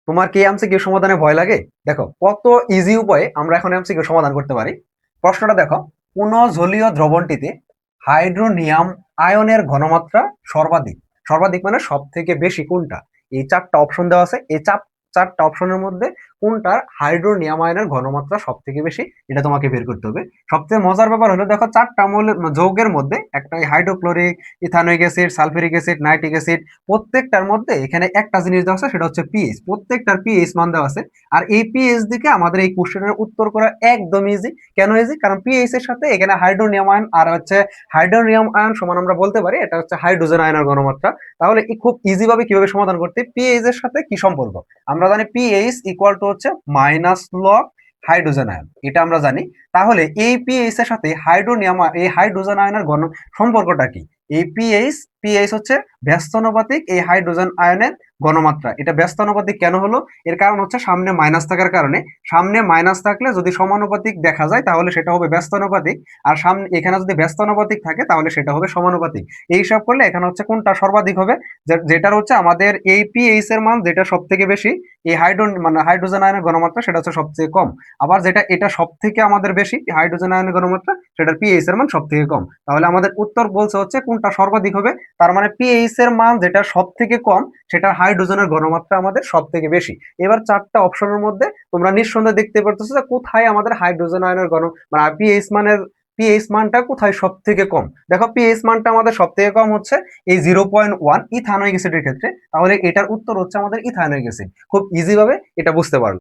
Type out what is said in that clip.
তোমার কি এমসিকিউ সমাধানে ভয় লাগে? দেখো কত ইজি উপায়ে আমরা এখন এমসিকিউ সমাধান করতে পারি। প্রশ্নটা দেখো, কোন জলীয় দ্রবণটিতে হাইড্রোনিয়াম আয়নের ঘনমাত্রা সর্বাধিক? সর্বাধিক মানে সব থেকে বেশি কোনটা? এই চারটা অপশন দেওয়া আছে, এই চারটা অপশনের মধ্যে কোনটার হাইড্রোনিয়াম আয়নের ঘনমাত্রা সব থেকে বেশি, এটা তোমাকে বের করতে হবে। সবচেয়ে মজার ব্যাপার হলো দেখো, চারটা মৌলের যৌগের মধ্যে একটা hydrochloric, ethanoic acid, sulphuric acid, nitric acid, প্রত্যেকটার মধ্যে এখানে একটা জিনিস দেওয়া আছে, সেটা হচ্ছে পিএইচ। প্রত্যেকটার পিএইচ মান দেওয়া আছে। আর এই পিএইচ দিকে আমাদের এই কোশ্চেনের উত্তর করা একদম ইজি। কেন ইজি? কারণ পিএইচ এর সাথে এখানে হাইড্রোনিয়াম আয়ন আর হচ্ছে হাইড্রোনিয়াম আয়ন সমান আমরা বলতে পারি এটা হচ্ছে হাইড্রোজেন আয়নের ঘনমাত্রা। তাহলে খুব ইজি ভাবে কিভাবে সমাধান করতে, পিএইচ এর সাথে কি সম্পর্ক আমরা জানি, পিএইচ ইকুয়াল টু হচ্ছে মাইনাস লগ হাইড্রোজেন আয়ন, এটা আমরা জানি। তাহলে এই পিএইচ এর সাথে এই হাইড্রোজেন আয়নের ঘন সম্পর্কটা কি? এই পিএইচ হচ্ছে ব্যস্তানুপাতিক এই হাইড্রোজেন আয়নের ঘনমাত্রা। এটা ব্যস্তানুপাতিক কেন হলো? এর কারণ হচ্ছে সামনে মাইনাস থাকার কারণে। সামনে মাইনাস থাকলে যদি সমানুপাতিক দেখা যায় তাহলে সেটা হবে ব্যস্তানুপাতিক, আর সামনে এখানে যদি ব্যস্তানুপাতিক থাকে তাহলে সেটা হবে সমানুপাতিক। এই হিসাব করলে এখানে হচ্ছে কোনটা সর্বাধিক হবে, যেটার হচ্ছে আমাদের এই পিএইচ এর মান যেটা সব থেকে বেশি, এই হাইড্রোজেন আয়নের ঘনমাত্রা সেটা হচ্ছে সবচেয়ে কম। আবার যেটা এটা সব থেকে আমাদের বেশি হাইড্রোজেন আয়নের ঘনমাত্রা, সেটার পিএইচ এর মান সব থেকে কম। তাহলে আমাদের উত্তর বলছে হচ্ছে কোনটা সর্বাধিক হবে। তার মানে পিএইচ এর মান যেটা সব থেকে কম, সেটা হাইড্রোজেনের ঘনমাত্রা আমাদের সব থেকে বেশি। এবার চারটা অপশনের মধ্যে তোমরা নিঃসন্দেহে দেখতে পারতেছো যে কোথায় আমাদের হাইড্রোজেন আয়নের মানে পিএইচ মানটা কোথায় সব থেকে কম। দেখো পিএইচ মানটা আমাদের সব থেকে কম হচ্ছে এই 0.1 ইথানোয়িক অ্যাসিডের ক্ষেত্রে। তাহলে এটার উত্তর হচ্ছে আমাদের ইথানোয়িক অ্যাসিড। খুব ইজি ভাবে এটা বুঝতে পারবে।